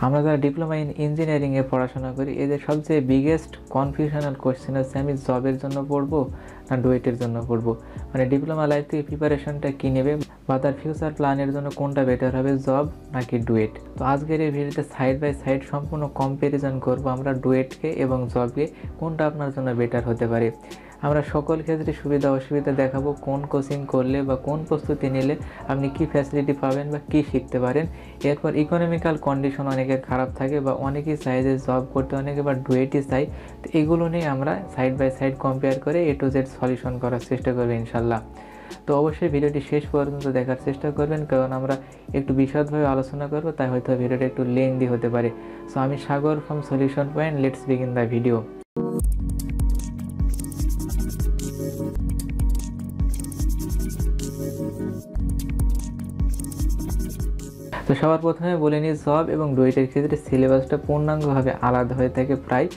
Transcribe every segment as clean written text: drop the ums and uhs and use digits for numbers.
আমরা যারা diploma in ইঞ্জিনিয়ারিংয়ে পড়াশোনা করি এদের সবচেয়ে বিগেস্ট কনফিউশনাল কোয়েশ্চেন হচ্ছে আমি জবের জন্য পড়বো না ডুয়েটের জন্য পড়বো। মানে ডিপ্লোমা লাইফ থেকে প্রিপারেশনটা কী নেবে বা তার ফিউচার প্ল্যানের জন্য কোনটা বেটার হবে, জব নাকি ডুয়েট। তো আজকের এই ভিডিওতে সাইড বাই সাইড সম্পূর্ণ কম্প্যারিজন করবো আমরা ডুয়েটকে এবং জবকে, কোনটা আপনার জন্য বেটার হতে পারে। আমরা সকল ক্ষেত্রে সুবিধা অসুবিধা দেখাবো, কোন কোচিং করলে বা কোন প্রস্তুতি নিলে আপনি কি ফ্যাসিলিটি পাবেন বা কি শিখতে পারেন। এরপর ইকোনমিক্যাল কন্ডিশন অনেকের খারাপ থাকে বা অনেকেই চায় যে জব করতে, অনেকে বা ডুয়েটই চাই। তো এগুলো নিয়ে আমরা সাইড বাই সাইড কম্পেয়ার করে A to Z সলিউশন করার চেষ্টা করবো ইনশাল্লাহ। তো অবশ্যই ভিডিওটি শেষ পর্যন্ত দেখার চেষ্টা করবেন, কারণ আমরা একটু বিশদভাবে আলোচনা করবো, তাই হয়তো ভিডিওটা একটু লেন্দি হতে পারে। সো আমি Sagar from solution point, let's begin the video. তো সবার প্রথমে বলে নিই, জব এবং ডুয়েটের ক্ষেত্রে সিলেবাসটা পূর্ণাঙ্গভাবে আলাদা হয়ে থাকে প্রায়,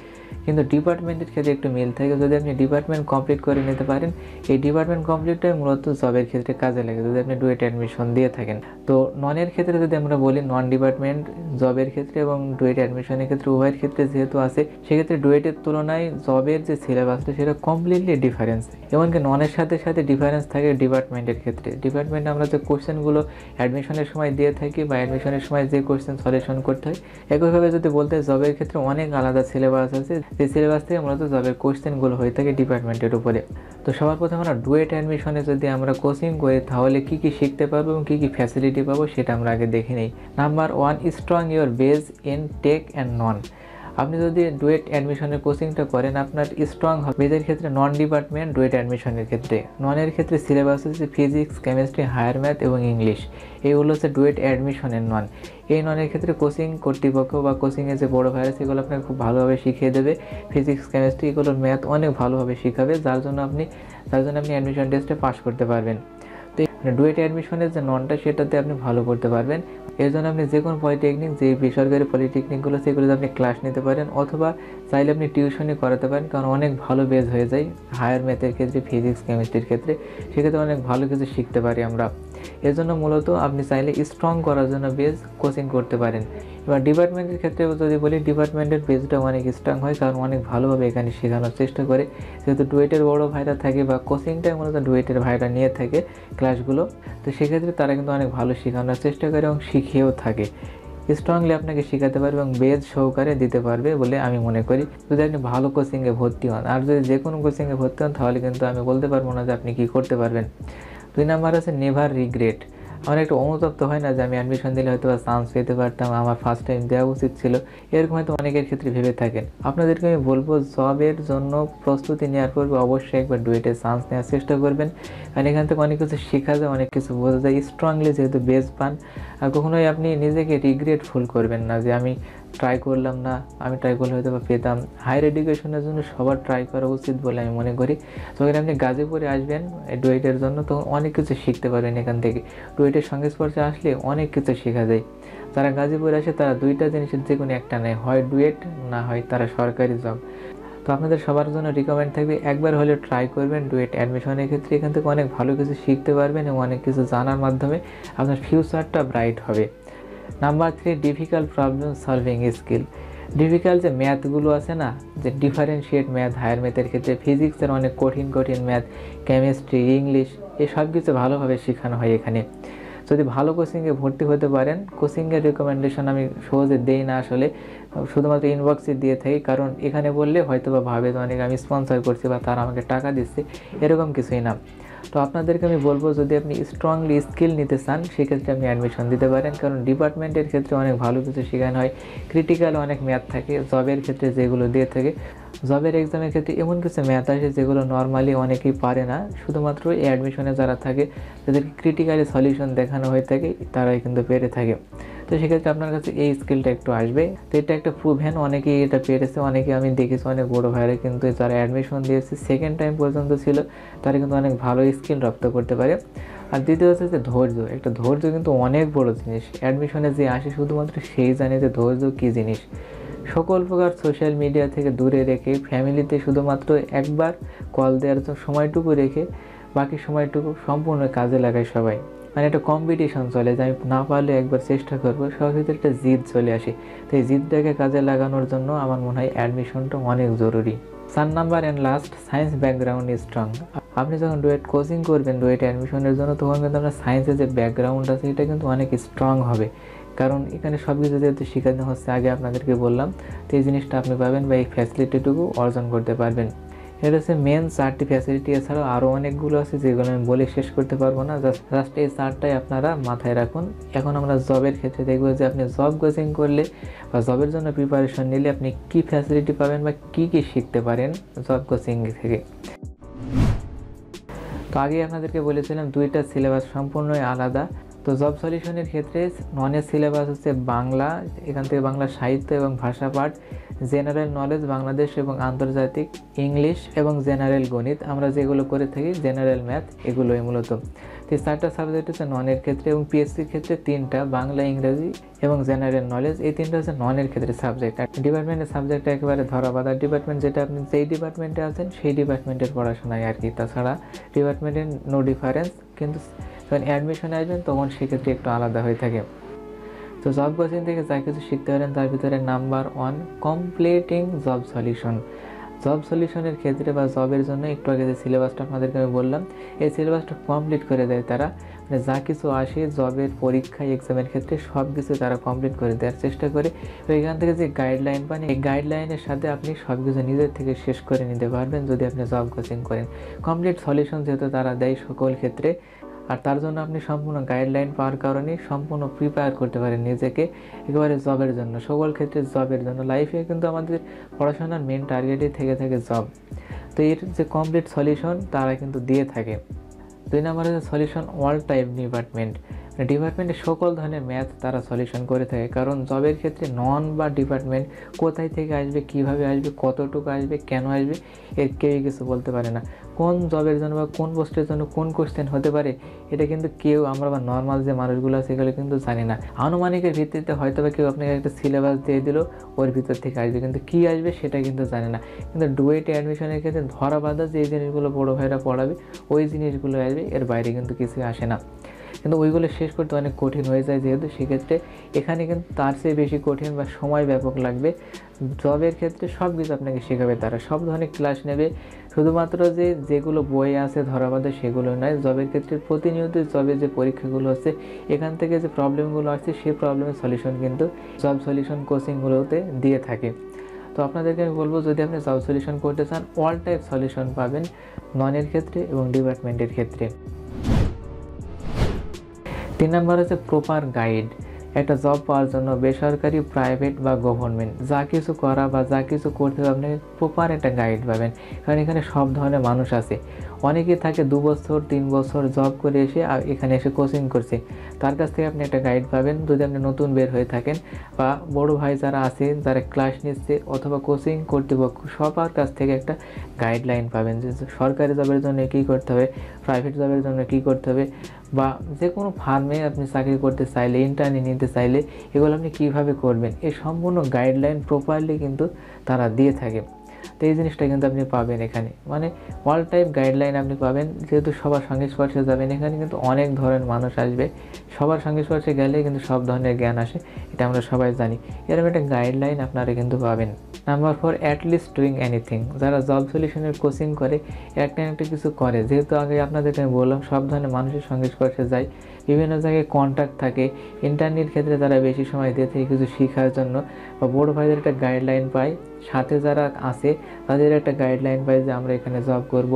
কিন্তু ডিপার্টমেন্টের ক্ষেত্রে একটু মিল থাকে। যদি আপনি ডিপার্টমেন্ট কমপ্লিট করে নিতে পারেন, এই ডিপার্টমেন্ট কমপ্লিটটাই মূলত জবের ক্ষেত্রে কাজে লাগে যদি আপনি ডুয়েট অ্যাডমিশন দিয়ে থাকেন। তো ননের ক্ষেত্রে যদি আমরা বলি, নন ডিপার্টমেন্ট জবের ক্ষেত্রে এবং ডুয়েট অ্যাডমিশনের ক্ষেত্রে উভয়ের ক্ষেত্রে যেহেতু আছে, সেক্ষেত্রে ডুয়েটের তুলনায় জবের যে সিলেবাসটা সেটা কমপ্লিটলি ডিফারেন্স। এমনকি ননের সাথে সাথে ডিফারেন্স থাকে ডিপার্টমেন্টের ক্ষেত্রে। ডিপার্টমেন্টে আমরা যে কোশ্চেনগুলো অ্যাডমিশনের সময় দিয়ে থাকি বা অ্যাডমিশনের সময় যে কোশ্চেন সলিউশন করতে হয়, একইভাবে যদি বলতে হয় জবের ক্ষেত্রে অনেক আলাদা সিলেবাস আছে, যে সিলেবাস থেকে মূলত জবের কোশ্চেনগুলো হয়ে থাকে ডিপার্টমেন্টের উপরে। তো সবার প্রথমে আমরা ডুয়েট অ্যাডমিশনে যদি আমরা কোচিং করি তাহলে কী কী শিখতে পারবো এবং কী কী ফ্যাসিলিটি পাবো সেটা আমরা আগে দেখে নিই। Number 1, strong your base in tech and non. আপনি যদি ডুয়েট অ্যাডমিশনের কোচিংটা করেন, আপনার স্ট্রং হবে বেজের ক্ষেত্রে নন ডিপার্টমেন্ট ডুয়েট অ্যাডমিশনের ক্ষেত্রে। ননের ক্ষেত্রে সিলেবাস হচ্ছে ফিজিক্স, কেমিস্ট্রি, হায়ার ম্যাথ এবং ইংলিশ। এইগুলো হচ্ছে ডুয়েট অ্যাডমিশনের নন। এই ননের ক্ষেত্রে কোচিং কর্তৃপক্ষ বা কোচিংয়ে যে বড় ভাইরা সেগুলো আপনাকে খুব ভালোভাবে শিখিয়ে দেবে। ফিজিক্স, কেমিস্ট্রি, এগুলোর ম্যাথ অনেক ভালোভাবে শিখাবে, যার জন্য আপনি অ্যাডমিশন টেস্টে পাস করতে পারবেন। তো ডুয়েট অ্যাডমিশনের যে ননটা সেটাতে আপনি ভালো করতে পারবেন। এর জন্য আপনি যে কোনো পলিটেকনিক, যে বেসরকারি পলিটেকনিকগুলো সেগুলোতে আপনি ক্লাস নিতে পারেন, অথবা চাইলে আপনি টিউশনই করাতে পারেন, কারণ অনেক ভালো বেজ হয়ে যায় হায়ার ম্যাথের ক্ষেত্রে, ফিজিক্স, কেমিস্ট্রির ক্ষেত্রে। সেক্ষেত্রে অনেক ভালো কিছু শিখতে পারি আমরা। এর জন্য মূলত আপনি চাইলে স্ট্রং করার জন্য বেজ কোচিং করতে পারেন। এবার ডিপার্টমেন্টের ক্ষেত্রে যদি বলি, ডিপার্টমেন্টের বেজটা অনেক স্ট্রং হয়, কারণ অনেক ভালোভাবে এখানে শেখানোর চেষ্টা করে। যেহেতু ডুয়েটের বড় ভাইরা থাকে বা কোচিংটাই মূলত ডুয়েটের ভাইরা নিয়ে থাকে ক্লাসগুলো, তো সেক্ষেত্রে তারা কিন্তু অনেক ভালো শেখানোর চেষ্টা করে এবং শিখিয়েও থাকে। স্ট্রংলি আপনাকে শেখাতে পারবে এবং বেজ সহকারে দিতে পারবে বলে আমি মনে করি, যদি আপনি ভালো কোচিংয়ে ভর্তি হন। আর যদি যে কোনো কোচিংয়ে ভর্তি হন তাহলে কিন্তু আমি বলতে পারবো না যে আপনি কী করতে পারবেন। 2 নাম্বার আছে নেভার রিগ্রেট। আমার একটু অনুতপ্ত হয় না যে আমি অ্যাডমিশন দিলে হয়তো বা চান্স পেতে পারতাম, আমার ফার্স্ট টাইম দেওয়া উচিত ছিল, এরকম হয়তো অনেকের ক্ষেত্রে ভেবে থাকেন। আপনাদেরকে আমি বলবো, জবের জন্য প্রস্তুতি নেওয়ার পূর্বে অবশ্যই একবার ডুয়েটে চান্স নেওয়ার চেষ্টা করবেন, কারণ এখান থেকে অনেক কিছু শেখা যায়, অনেক কিছু বোঝা যায় স্ট্রংলি, যেহেতু বেস পান। আর কখনোই আপনি নিজেকে রিগ্রেটফুল করবেন না যে আমি ট্রাই করলাম না, আমি ট্রাই করলে হয়তো বা পেতাম। হায়ার এডুকেশনের জন্য সবার ট্রাই করা উচিত বলে আমি মনে করি। যখন আপনি গাজীপুরে আসবেন ডুয়েটের জন্য, তখন অনেক কিছু শিখতে পারবেন এখান থেকে। ডুয়েটের সংস্পর্শে আসলে অনেক কিছু শেখা যায়। যারা গাজীপুরে আসে তারা দুইটা জিনিসের যে কোনো একটা নেয়, হয় ডুয়েট না হয় তারা সরকারি জব। তো আপনাদের সবার জন্য রিকমেন্ড থাকবে একবার হলেও ট্রাই করবেন ডুয়েট অ্যাডমিশনের ক্ষেত্রে। এখান থেকে অনেক ভালো কিছু শিখতে পারবেন এবং অনেক কিছু জানার মাধ্যমে আপনার ফিউচারটা ব্রাইট হবে। Number 3, difficult problem solving skill. Difficult যে ম্যাথগুলো আছে না, যে ডিফারেন্সিয়েট ম্যাথ হায়ার ম্যাথের ক্ষেত্রে, ফিজিক্সের অনেক কঠিন ম্যাথ, কেমিস্ট্রি, ইংলিশ, এই সব কিছু ভালোভাবে শেখানো হয় এখানে। যদি ভালো কোচিংয়ে ভর্তি হতে পারেন, কোচিংয়ের রিকমেন্ডেশন আমি সহজে দেই না আসলে, শুধুমাত্র ইনবক্সে দিয়ে থাকি, কারণ এখানে বললে হয়তো বা ভাবে অনেক আমি স্পন্সর করছি বা তারা আমাকে টাকা দিচ্ছে, এরকম কিছুই না। তো আপনাদেরকে আমি বলবো, যদি আপনি স্ট্রংলি স্কিল নিতে চান সেক্ষেত্রে আপনি অ্যাডমিশন দিতে পারেন, কারণ ডিপার্টমেন্টের ক্ষেত্রে অনেক ভালো কিছু শেখানো হয়। ক্রিটিক্যাল অনেক ম্যাথ থাকে জবের ক্ষেত্রে, যেগুলো দিয়ে থাকে। জবের এক্সামের ক্ষেত্রে এমন কিছু ম্যাথ আসে যেগুলো নর্মালি অনেকেই পারে না, শুধুমাত্র এই অ্যাডমিশনে যারা থাকে যাদেরকে ক্রিটিক্যালি সলিউশন দেখানো হয়ে থাকে তারাই কিন্তু পেরে থাকে। তো সেক্ষেত্রে আপনার কাছে এই স্কিলটা একটু আসবে। তো এটা একটা প্রুভেন, অনেকেই এটা পেরেছে, অনেকে আমি দেখেছি অনেক বড়ো ভাইরা কিন্তু যারা অ্যাডমিশন দিয়েছে সেকেন্ড টাইম পর্যন্ত ছিল, তারা কিন্তু অনেক ভালো স্কিল রপ্ত করতে পারে। আর দ্বিতীয় হচ্ছে যে ধৈর্য। একটা ধৈর্য কিন্তু অনেক বড় জিনিস। অ্যাডমিশনে যে আসে শুধুমাত্র সেই জানে যে ধৈর্য কী জিনিস। সকল প্রকার সোশ্যাল মিডিয়া থেকে দূরে রেখে, ফ্যামিলিতে শুধুমাত্র একবার কল দেওয়ার সময়টুকু রেখে বাকি সময়টুকু সম্পূর্ণ কাজে লাগায় সবাই। মানে একটা কম্পিটিশন চলে যে আমি না পারলে একবার চেষ্টা করবো, সবার ভিতরে একটা জিদ চলে আসে। তো এই জিদটাকে কাজে লাগানোর জন্য আমার মনে হয় অ্যাডমিশনটা অনেক জরুরি। 4 number and last, science background is strong. আপনি যখন ডুয়েট কোচিং করবেন ডুয়েট অ্যাডমিশনের জন্য, তখন কিন্তু আপনার সায়েন্সের যে ব্যাকগ্রাউন্ড আছে এটা কিন্তু অনেক স্ট্রং হবে, কারণ এখানে সব কিছু যেহেতু শেখানো হচ্ছে, আগে আপনাদেরকে বললাম, তো এই জিনিসটা আপনি পাবেন বা এই ফ্যাসিলিটিটুকু অর্জন করতে পারবেন। এটা হচ্ছে মেন 4টি ফ্যাসিলিটি। এছাড়াও আরও অনেকগুলো আছে যেগুলো আমি বলে শেষ করতে পারবো না, জাস্ট এই 4টাই আপনারা মাথায় রাখুন। এখন আমরা জবের ক্ষেত্রে দেখবো যে আপনি জব কোচিং করলে বা জবের জন্য প্রিপারেশন নিলে আপনি কী ফ্যাসিলিটি পাবেন বা কী কী শিখতে পারেন জব কোচিং থেকে। তো আগে আপনাদেরকে বলেছিলাম 2টা সিলেবাস সম্পূর্ণই আলাদা। তো জব সলিউশনের ক্ষেত্রে ননের সিলেবাস হচ্ছে বাংলা, এখান থেকে বাংলা সাহিত্য এবং ভাষা পাঠ, জেনারেল নলেজ বাংলাদেশ এবং আন্তর্জাতিক, ইংলিশ এবং জেনারেল গণিত, আমরা যেগুলো করে থাকি জেনারেল ম্যাথ, এগুলোই মূলত। তো 4টা সাবজেক্ট হচ্ছে ননের ক্ষেত্রে, এবং পিএসসির ক্ষেত্রে 3টা, বাংলা, ইংরেজি এবং জেনারেল নলেজ, এই 3টা হচ্ছে ননের ক্ষেত্রে সাবজেক্ট। আর ডিপার্টমেন্টের সাবজেক্ট একেবারে ধরা বাঁধা, ডিপার্টমেন্ট যেটা আপনি যেই ডিপার্টমেন্টে আছেন সেই ডিপার্টমেন্টের পড়াশোনায় আর কি, তাছাড়া ডিপার্টমেন্টের নো ডিফারেন্স, কিন্তু যখন অ্যাডমিশনে আসবেন তখন সেক্ষেত্রে একটু আলাদা হয়ে থাকে। তো জব কোচিং থেকে যা কিছু শিখতে পারেন তার ভিতরে number 1, completing job solution. Job সলিউশনের ক্ষেত্রে বা জবের জন্য একটু আগে যে সিলেবাসটা আপনাদেরকে আমি বললাম, এই সিলেবাসটা কমপ্লিট করে দেয় তারা, মানে যা কিছু আসে জবের পরীক্ষায় এক্সামের ক্ষেত্রে সব কিছু তারা কমপ্লিট করে দেওয়ার চেষ্টা করে। তো এখান থেকে যে গাইডলাইন পান, এই গাইডলাইনের সাথে আপনি সব কিছু নিজের থেকে শেষ করে নিতে পারবেন যদি আপনি জব কোচিং করেন। কমপ্লিট সলিউশন যেহেতু তারা দেয় সকল ক্ষেত্রে, আর তার জন্য আপনি সম্পূর্ণ গাইডলাইন পাওয়ার কারণে সম্পূর্ণ প্রিপেয়ার করতে পারেন নিজেকে একেবারে জবের জন্য, সকল ক্ষেত্রে জবের জন্য। লাইফে কিন্তু আমাদের পড়াশোনার মেন টার্গেটই থেকে থাকে জব। তো এর যে কমপ্লিট সলিউশন তারা কিন্তু দিয়ে থাকে। 2 নম্বরে যে সলিউশন অল টাইপ ডিপার্টমেন্ট, ডিপার্টমেন্টে সকল ধরনের ম্যাথ তারা সলিউশন করে থাকে, কারণ জবের ক্ষেত্রে নন বা ডিপার্টমেন্ট কোথায় থেকে আসবে, কিভাবে আসবে, কতটুকু আসবে, কেন আসবে, এর কেউই কিছু বলতে পারে না। কোন জবের জন্য বা কোন পোস্টের জন্য কোন কোশ্চেন হতে পারে এটা কিন্তু কেউ, আমরা বা নর্মাল যে মানুষগুলো আছে সেগুলো কিন্তু জানি না। আনুমানিকের ভিত্তিতে হয়তো বা কেউ আপনাকে একটা সিলেবাস দিয়ে দিল, ওর ভিতর থেকে আসবে, কিন্তু কী আসবে সেটা কিন্তু জানে না। কিন্তু ডুয়েট অ্যাডমিশনের ক্ষেত্রে ধরা বাঁধা যে জিনিসগুলো বড়ো ভাইরা পড়াবে ওই জিনিসগুলো আসবে, এর বাইরে কিন্তু কিছু আসে না। কিন্তু ওইগুলো শেষ করতে অনেক কঠিন হয়ে যায়, যেহেতু সেক্ষেত্রে এখানে কিন্তু তার চেয়ে বেশি কঠিন বা সময় ব্যাপক লাগবে। জবের ক্ষেত্রে সব কিছু আপনাকে শেখাবে, তারা সব ধরনের ক্লাস নেবে, শুধুমাত্র যেগুলো বই আছে ধরাবাঁধা সেগুলো নয়। জবের ক্ষেত্রে প্রতিনিয়ত জবের যে পরীক্ষাগুলো হচ্ছে এখান থেকে যে প্রবলেমগুলো আসছে সেই প্রবলেমের সলিউশন কিন্তু জব সলিউশন কোচিংগুলোতে দিয়ে থাকে। তো আপনাদেরকে আমি বলবো, যদি আপনি জব সলিউশন করতে চান অল টাইপ সলিউশন পাবেন ননের ক্ষেত্রে এবং ডিপার্টমেন্টের ক্ষেত্রে। 3 নম্বর হচ্ছে প্রপার গাইড। একটা জব পাওয়ার জন্য বেসরকারি, প্রাইভেট বা গভর্নমেন্ট যা কিছু করা বা যা কিছু করতে হবে আপনি প্রপার একটা গাইড পাবেন, কারণ এখানে সব ধরনের মানুষ আছে। অনেকেই থাকে 2 বছর 3 বছর জব করে এসে এখানে এসে কোচিং করছে, তার কাছ থেকে আপনি একটা গাইড পাবেন যদি আপনি নতুন বের হয়ে থাকেন, বা বড় ভাই যারা আছে যারা ক্লাস নিচ্ছে অথবা কোচিং কর্তৃপক্ষ সবার কাছ থেকে একটা গাইডলাইন পাবেন যে সরকারি জবের জন্য কী করতে হবে, প্রাইভেট জবের জন্য কী করতে হবে, বা যে কোনো ফার্মে আপনি চাকরি করতে চাইলে, ইন্টার্নি নিতে চাইলে এগুলো আপনি কীভাবে করবেন, এই সম্পূর্ণ গাইডলাইন প্রপারলি কিন্তু তারা দিয়ে থাকে। তো এই জিনিসটা কিন্তু আপনি পাবেন এখানে, মানে অল টাইপ গাইডলাইন আপনি পাবেন। যেহেতু সবার সংস্পর্শে যাবেন, এখানে কিন্তু অনেক ধরনের মানুষ আসবে, সবার সংস্পর্শে গেলে কিন্তু সব ধরনের জ্ঞান আসে, এটা আমরা সবাই জানি। এরকম একটা গাইডলাইন আপনারা কিন্তু পাবেন। Number 4, at least doing anything. যারা জব সলিউশনের কোচিং করে একটা কিছু করে, যেহেতু আগে আপনাদেরকে আমি বললাম সব ধরনের মানুষের সংস্পর্শে যায়, বিভিন্ন জায়গায় কন্ট্যাক্ট থাকে, ইন্টারনেট ক্ষেত্রে তারা বেশি সময় দিয়ে থাকে কিছু শেখার জন্য, বা বড় ভাইদের একটা গাইডলাইন পায়, সাথে যারা আছে তাদের একটা গাইডলাইন পায় যে আমরা এখানে জব করব,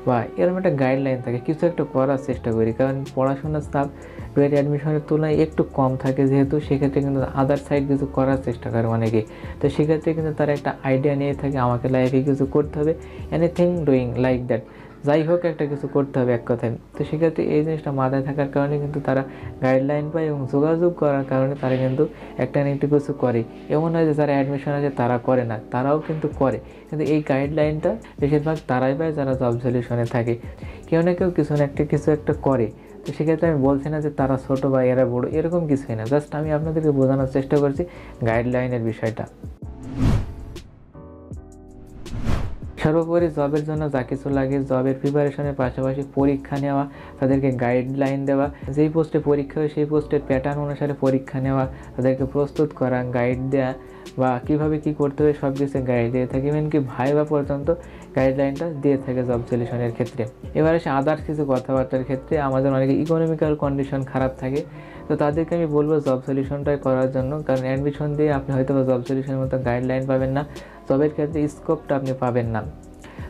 বা এরকম একটা গাইডলাইন থাকে, কিছু একটা করার চেষ্টা করি। কারণ পড়াশোনার চাপ ডুয়েট অ্যাডমিশনের তুলনায় একটু কম থাকে, যেহেতু সেক্ষেত্রে কিন্তু আদার সাইড কিছু করার চেষ্টা করে অনেকে। তো সেক্ষেত্রে কিন্তু তারা একটা আইডিয়া নিয়ে থাকে আমাকে লাইফে কিছু করতে হবে, এনিথিং ডুইং লাইক দ্যাট, যাই হোক একটা কিছু করতে হবে এক কথায়। তো সেক্ষেত্রে এই জিনিসটা মাথায় থাকার কারণে কিন্তু তারা গাইডলাইন পায়, এবং যোগাযোগ করার কারণে তারা কিন্তু একটা কিছু করে। এমন হয় যে যারা অ্যাডমিশন আছে তারা করে না, তারাও কিন্তু করে, কিন্তু এই গাইডলাইনটা বেশিরভাগ তারাই পায় যারা জব সলিউশনে থাকে। কেউ না কেউ কিছু একটা করে। তো সেক্ষেত্রে আমি বলছি না যে তারা ছোট বা এরা বড়, এরকম কিছুই না, জাস্ট আমি আপনাদেরকে বোঝানোর চেষ্টা করছি গাইডলাইনের বিষয়টা। সর্বোপরি জবের জন্য যা কিছু লাগে, জবের প্রিপারেশনের পাশাপাশি পরীক্ষা নেওয়া, তাদেরকে গাইডলাইন দেওয়া, যেই পোস্টে পরীক্ষা হয় সেই পোস্টের প্যাটার্ন অনুসারে পরীক্ষা নেওয়া, তাদেরকে প্রস্তুত করা, গাইড দেওয়া বা কীভাবে কী করতে হবে সব কিছু গাইড দিয়ে থাকে, এমনকি ভাইবা পর্যন্ত গাইডলাইনটা দিয়ে থাকে জব সলিউশনের ক্ষেত্রে। এবার এসে আদার্স কিছু কথাবার্তার ক্ষেত্রে আমাদের অনেকে ইকোনমিক্যাল কন্ডিশন খারাপ থাকে, তো তাদেরকে আমি বলবো জব সলিউশনটাই করার জন্য, কারণ অ্যাডমিশন দিয়ে আপনি হয়তো জব সলিউশনের মতো গাইডলাইন পাবেন না, জবের ক্ষেত্রে স্কোপটা আপনি পাবেন না।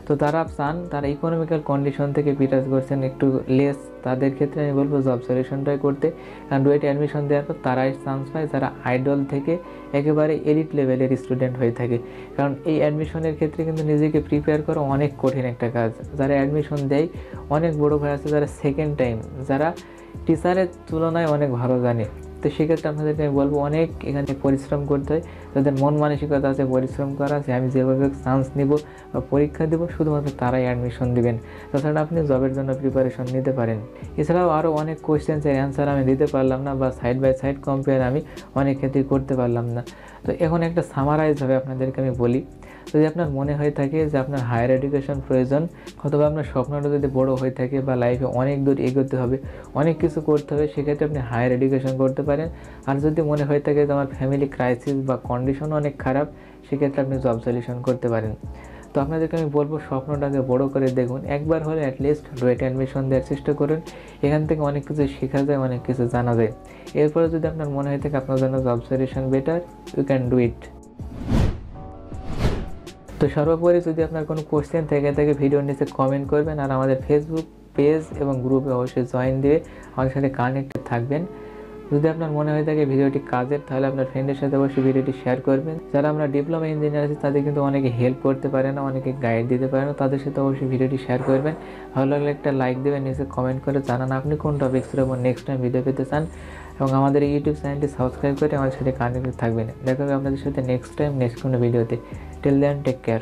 তো তারা চান, তারা ইকোনমিক্যাল কন্ডিশন থেকে বিরাজ করছেন একটু লেস, তাদের ক্ষেত্রে আমি বলবো জব সলিউশনটাই করতে, কারণ ডুয়েটে অ্যাডমিশন দেওয়ার পর তারাই চান্স পায় যারা আইডল থেকে একেবারে এলিট লেভেলের স্টুডেন্ট হয়ে থাকে। কারণ এই অ্যাডমিশনের ক্ষেত্রে কিন্তু নিজেকে প্রিপেয়ার করা অনেক কঠিন একটা কাজ। যারা অ্যাডমিশন দেয় অনেক বড় ভাই আছে যারা সেকেন্ড টাইম, যারা টিচারের তুলনায় অনেক ভালো জানে, তো সেক্ষেত্রে আপনাদেরকে আমি বলবো অনেক এখানে পরিশ্রম করতে হয়। যাদের মন মানসিকতা আছে পরিশ্রম করা আছে, আমি যেভাবে চান্স নিব বা পরীক্ষা দেবো, শুধুমাত্র তারাই অ্যাডমিশন দিবেন। তাছাড়া আপনি জবের জন্য প্রিপারেশন নিতে পারেন। এছাড়াও আরও অনেক কোয়েশ্চেন্সের অ্যান্সার আমি দিতে পারলাম না, বা সাইড বাই সাইড কম্পেয়ার আমি অনেক ক্ষেত্রেই করতে পারলাম না। তো এখন একটা সামারাইজ হবে আপনাদেরকে আমি বলি। যদি আপনার মনে হয়ে থাকে যে আপনার হায়ার এডুকেশন প্রয়োজন, অথবা আপনার স্বপ্নটা যদি বড় হয়ে থাকে বা লাইফে অনেক দূর এগোতে হবে, অনেক কিছু করতে হবে, সেক্ষেত্রে আপনি হায়ার এডুকেশন করতে পারেন। আর যদি মনে হয়ে থাকে যে আমার ফ্যামিলি ক্রাইসিস বা কন্ডিশন অনেক খারাপ, সেক্ষেত্রে আপনি জব সলিউশন করতে পারেন। তো আপনাদেরকে আমি বলবো স্বপ্নটাকে বড় করে দেখুন, একবার হলে অ্যাটলিস্ট ডুয়েটে অ্যাডমিশন দেওয়ার চেষ্টা করুন। এখান থেকে অনেক কিছু শেখা যায়, অনেক কিছু জানা যায়। এরপরে যদি আপনার মনে হয়ে থাকে আপনার জন্য job solution better, you can do it. তো সর্বোপরি যদি আপনার কোনো কোশ্চেন থেকে থাকে ভিডিওর নিচে কমেন্ট করবেন, আর আমাদের ফেসবুক পেজ এবং গ্রুপে অবশ্যই জয়েন দিয়ে আমাদের সাথে কানেক্টেড থাকবেন। যদি আপনার মনে হয়ে থাকে ভিডিওটি কাজের, তাহলে আপনার ফ্রেন্ডের সাথে অবশ্যই ভিডিওটি শেয়ার করবেন। যারা আমরা ডিপ্লোমা ইঞ্জিনিয়ার আছি তাদের কিন্তু অনেকে হেল্প করতে পারে না, অনেকে গাইড দিতে পারে না, তাদের সাথে অবশ্যই ভিডিওটি শেয়ার করবেন। ভালো লাগলে একটা লাইক দেবেন, নিচে কমেন্ট করে জানান আপনি কোন টপিক্সের উপর নেক্সট টাইম ভিডিও পেতে চান, এবং আমাদের এই ইউটিউব চ্যানেলটি সাবস্ক্রাইব করে আমাদের সাথে কানেক্টেড থাকবেন। দেখা হবে আপনাদের সাথে নেক্সট টাইম নেক্সট কোনো ভিডিওতে। Till then take care.